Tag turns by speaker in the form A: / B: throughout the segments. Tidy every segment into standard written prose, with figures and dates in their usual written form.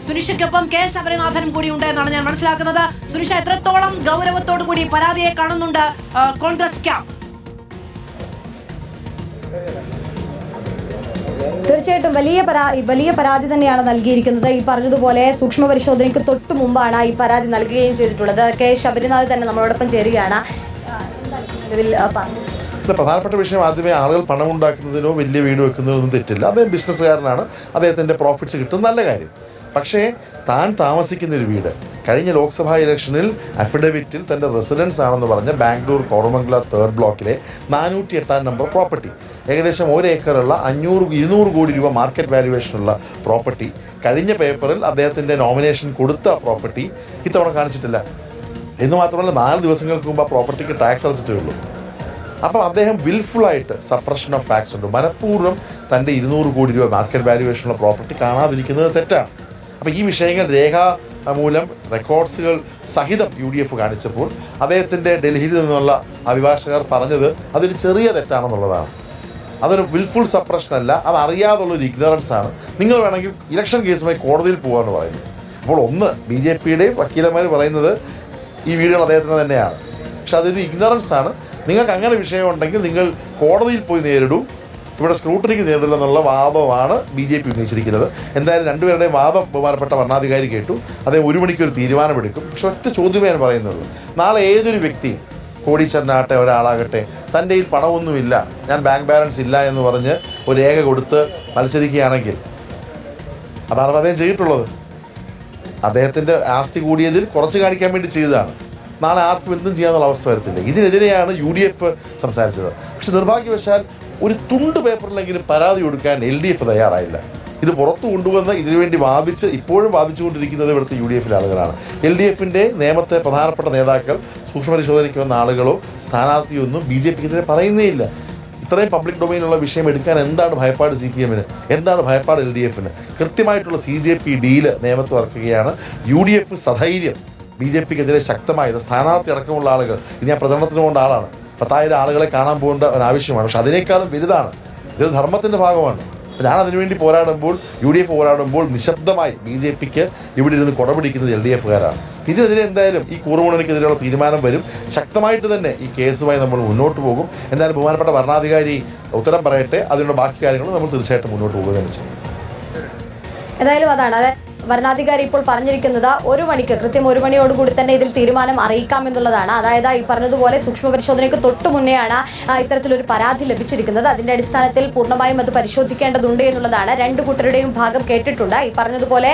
A: സുനിഷയ്ക്കൊപ്പം K ശബരിനാഥനും കൂടി ഉണ്ട് എന്നാണ് ഞാൻ മനസ്സിലാക്കുന്നത്. സുനിഷ, എത്രത്തോളം ഗൗരവത്തോടു കൂടി പരാതിയെ കാണുന്നുണ്ട് കോൺഗ്രസ് ക്യാമ്പ്?
B: തീർച്ചയായിട്ടും വലിയ പരാതി തന്നെയാണ് നൽകിയിരിക്കുന്നത്. ഈ പറഞ്ഞതുപോലെ സൂക്ഷ്മ പരിശോധനയ്ക്ക് തൊട്ടു മുമ്പാണ് ഈ പരാതി നൽകുകയും ചെയ്തിട്ടുള്ളത്. കെ ശബരിനാഥ് തന്നെ നമ്മളോടൊപ്പം ചേരുകയാണ്.
C: പ്രധാനപ്പെട്ട വിഷയം, ആദ്യമേ ആളുകൾ പണം ഉണ്ടാക്കുന്നതിനോ വലിയ വീട് വെക്കുന്നതിനോ ഒന്നും തെറ്റില്ല. അദ്ദേഹം ബിസിനസ്സുകാരനാണ്, അദ്ദേഹത്തിൻ്റെ പ്രോഫിറ്റ്സ് കിട്ടും, നല്ല കാര്യം. പക്ഷേ താൻ താമസിക്കുന്ന ഒരു വീട് കഴിഞ്ഞ ലോക്സഭാ ഇലക്ഷനിൽ അഫിഡവിറ്റിൽ തൻ്റെ റെസിഡൻസ് ആണെന്ന് പറഞ്ഞ ബാംഗ്ലൂർ കോറമംഗല 3rd ബ്ലോക്കിലെ 408 നമ്പർ പ്രോപ്പർട്ടി, ഏകദേശം 1 ഏക്കറുള്ള 200 കോടി രൂപ മാർക്കറ്റ് വാല്യുവേഷനുള്ള പ്രോപ്പർട്ടി, കഴിഞ്ഞ പേപ്പറിൽ അദ്ദേഹത്തിൻ്റെ നോമിനേഷൻ കൊടുത്ത പ്രോപ്പർട്ടി ഇത്തവണ കാണിച്ചിട്ടില്ല. എന്ന് മാത്രമല്ല 4 ദിവസങ്ങൾക്ക് മുമ്പ് ആ പ്രോപ്പർട്ടിക്ക് ടാക്സ് അടച്ചിട്ടേ ഉള്ളൂ. അപ്പം അദ്ദേഹം വിൽഫുള്ളായിട്ട് സപ്രഷൻ ഓഫ് ടാക്സ് ഉണ്ട്, മനഃപൂർവ്വം തൻ്റെ 200 കോടി രൂപ മാർക്കറ്റ് വാല്യുവേഷനുള്ള പ്രോപ്പർട്ടി കാണാതിരിക്കുന്നത് തെറ്റാണ്. അപ്പോൾ ഈ വിഷയങ്ങൾ രേഖാമൂലം റെക്കോർഡ്സുകൾ സഹിതം UDF കാണിച്ചപ്പോൾ അദ്ദേഹത്തിൻ്റെ ഡൽഹിയിൽ നിന്നുള്ള അഭിഭാഷകർ പറഞ്ഞത് അതൊരു ചെറിയ തെറ്റാണെന്നുള്ളതാണ്. അതൊരു വിൽഫുൾ സപ്രഷൻ അല്ല, അത് അറിയാതുള്ളൊരു ഇഗ്നറൻസ് ആണ്. നിങ്ങൾ വേണമെങ്കിൽ ഇലക്ഷൻ കേസുമായി കോടതിയിൽ പോകാമെന്ന് പറയുന്നു. അപ്പോൾ ഒന്ന് BJPയുടെയും വക്കീലന്മാർ പറയുന്നത് ഈ വീടുകൾ അദ്ദേഹത്തിന് തന്നെയാണ്, പക്ഷെ അതൊരു ഇഗ്നറൻസ് ആണ്. നിങ്ങൾക്ക് അങ്ങനെ വിഷയമുണ്ടെങ്കിൽ നിങ്ങൾ കോടതിയിൽ പോയി നേരിടൂ, ഇവിടെ സ്ക്രൂട്ടനിക്ക് നേരിടില്ല എന്നുള്ള വാദമാണ് BJP ഉന്നയിച്ചിരിക്കുന്നത്. എന്തായാലും രണ്ടുപേരുടെയും വാദം ബഹുമാനപ്പെട്ട ഭരണാധികാരി കേട്ടു. അദ്ദേഹം 1 മണിക്ക് ഒരു തീരുമാനമെടുക്കും. പക്ഷെ ഒറ്റ ചോദ്യമേ ഞാൻ പറയുന്നുള്ളൂ, നാളെ ഏതൊരു വ്യക്തി, കോടീശ്വരനാകട്ടെ ഒരാളാകട്ടെ, തൻ്റെ കയ്യിൽ പണമൊന്നുമില്ല, ഞാൻ ബാങ്ക് ബാലൻസ് ഇല്ല എന്ന് പറഞ്ഞ് ഒരു രേഖ കൊടുത്ത് മത്സരിക്കുകയാണെങ്കിൽ, അതാണ് അദ്ദേഹം ചെയ്തിട്ടുള്ളത്. അദ്ദേഹത്തിൻ്റെ ആസ്തി കൂടിയതിൽ കുറച്ച് കാണിക്കാൻ വേണ്ടി ചെയ്തതാണ്. നാളെ ആർക്കും എന്തും ചെയ്യാനുള്ള അവസ്ഥ വരത്തില്ല. ഇതിനെതിരെയാണ് UDF സംസാരിച്ചത്. പക്ഷെ നിർഭാഗ്യവശാൽ ഒരു തുണ്ട് പേപ്പറിലെങ്കിലും പരാതി കൊടുക്കാൻ LDF തയ്യാറായില്ല. ഇത് പുറത്തു കൊണ്ടുവന്ന് ഇതിനുവേണ്ടി ഇപ്പോഴും വാദിച്ചുകൊണ്ടിരിക്കുന്നത് ഇവിടുത്തെ UDF ആളുകളാണ്. LDFിൻ്റെ നിയമത്തെ പ്രധാനപ്പെട്ട നേതാക്കൾ, സൂക്ഷ്മപരിശോധനയ്ക്ക് വന്ന ആളുകളോ സ്ഥാനാർത്ഥിയൊന്നും BJPക്കെതിരെ പറയുന്നേ ഇല്ല. ഇത്രയും പബ്ലിക് ഡൊമൈനുള്ള വിഷയം എടുക്കാൻ എന്താണ് ഭയപ്പാട് CPMന്, എന്താണ് ഭയപ്പാട് LDFന്? കൃത്യമായിട്ടുള്ള CJP ഡീല് നിയമത്ത് വറക്കുകയാണ്. UDF സധൈര്യം BJPക്കെതിരെ ശക്തമായത്. സ്ഥാനാർത്ഥി അടക്കമുള്ള ആളുകൾ, ഇത് ഞാൻ പ്രചരണത്തിന് പോകേണ്ട ആളാണ്, 10,000 ആളുകളെ കാണാൻ പോകേണ്ട ഒരു ആവശ്യമാണ്. പക്ഷെ അതിനേക്കാളും വലുതാണ്, ഇതൊരു ധർമ്മത്തിൻ്റെ ഭാഗമാണ്. അപ്പോൾ ഞാൻ അതിനുവേണ്ടി പോരാടുമ്പോൾ, UDF പോരാടുമ്പോൾ നിശബ്ദമായി BJPക്ക് ഇവിടെ ഇരുന്ന് കുടപിടിക്കുന്നത് LDFകാരാണ്. ഇതിനെതിരെ എന്തായാലും ഈ കൂറുമുണലിക്കെതിരെയുള്ള തീരുമാനം വരും. ശക്തമായിട്ട് തന്നെ ഈ കേസുമായി നമ്മൾ മുന്നോട്ട് പോകും. എന്തായാലും ബഹുമാനപ്പെട്ട ഭരണാധികാരി ഉത്തരം പറയട്ടെ, അതിനുള്ള ബാക്കി കാര്യങ്ങൾ നമ്മൾ തീർച്ചയായിട്ടും മുന്നോട്ട് പോകുക തന്നെ ചെയ്യും.
B: ഏതായാലും അതാണ് ഭരണാധികാരി ഇപ്പോൾ പറഞ്ഞിരിക്കുന്നത്. 1 മണിക്ക്, കൃത്യം 1 മണിയോടുകൂടി തന്നെ ഇതിൽ തീരുമാനം അറിയിക്കാമെന്നുള്ളതാണ്. അതായത് ഈ പറഞ്ഞതുപോലെ സൂക്ഷ്മ പരിശോധനയ്ക്ക് തൊട്ടു മുന്നെയാണ് ഇത്തരത്തിലൊരു പരാതി ലഭിച്ചിരിക്കുന്നത്. അതിന്റെ അടിസ്ഥാനത്തിൽ പൂർണ്ണമായും അത് പരിശോധിക്കേണ്ടതുണ്ട് എന്നുള്ളതാണ്. 2 കൂട്ടരുടെയും ഭാഗം കേട്ടിട്ടുണ്ട്. ഈ പറഞ്ഞതുപോലെ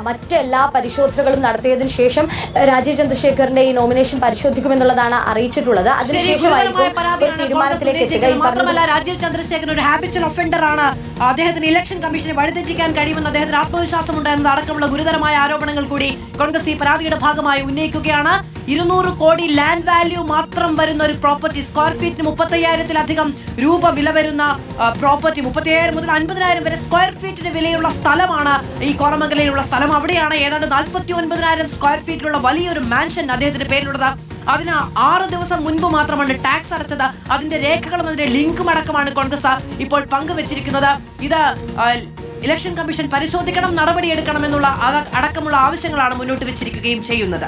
B: മറ്റെല്ലാ പരിശോധനകളും നടത്തിയതിനു ശേഷം രാജീവ് ചന്ദ്രശേഖറിന്റെ ഈ നോമിനേഷൻ പരിശോധിക്കുമെന്നുള്ളതാണ് അറിയിച്ചിട്ടുള്ളത്. അതിനുശേഷമായിരിക്കും ഒരു തീരുമാനത്തിലേക്ക് എത്തുക.
A: മാത്രമല്ല, രാജീവ് ചന്ദ്രശേഖരൻ ഒരു ഹാബിച്വൽ ഒഫൻഡർ ആണ്. അദ്ദേഹത്തിന് ഇലക്ഷൻ കമ്മീഷനെ വഴിതെറ്റിക്കാൻ കഴിയുമെന്ന് അദ്ദേഹത്തിന് ആത്മവിശ്വാസമുണ്ട് അടക്കമുള്ള ഗുരുതരമായ ആരോപണങ്ങൾ കൂടി കോൺഗ്രസ് ഈ പരാതിയുടെ ഭാഗമായി ഉന്നയിക്കുകയാണ്. 200 കോടി ലാൻഡ് വാല്യൂ മാത്രം വരുന്ന ഒരു പ്രോപ്പർട്ടി, സ്ക്വയർ ഫീറ്റിന് 35,000-ലധികം രൂപ വില വരുന്ന പ്രോപ്പർട്ടി, 35,000 മുതൽ 50,000 വരെ സ്ക്വയർ ഫീറ്റിന് വിലയുള്ള സ്ഥലമാണ് ഈ കോറമംഗലയിലുള്ള സ്ഥലം. അവിടെയാണ് ഏതാണ്ട് 49,000 സ്ക്വയർ ഫീറ്റിലുള്ള വലിയൊരു മാൻഷൻ അദ്ദേഹത്തിന്റെ പേരിലുള്ളത്. അതിന് 6 ദിവസം മുൻപ് മാത്രമാണ് ടാക്സ് അടച്ചത്. അതിന്റെ രേഖകളും അതിന്റെ ലിങ്കും അടക്കമാണ് കോൺഗ്രസ് ഇപ്പോൾ പങ്കുവച്ചിരിക്കുന്നത്. ഇത് ഇലക്ഷൻ കമ്മീഷൻ പരിശോധിക്കണം, നടപടിയെടുക്കണമെന്നുള്ള അടക്കമുള്ള ആവശ്യങ്ങളാണ് മുന്നോട്ട് വെച്ചിരിക്കുകയും ചെയ്യുന്നത്.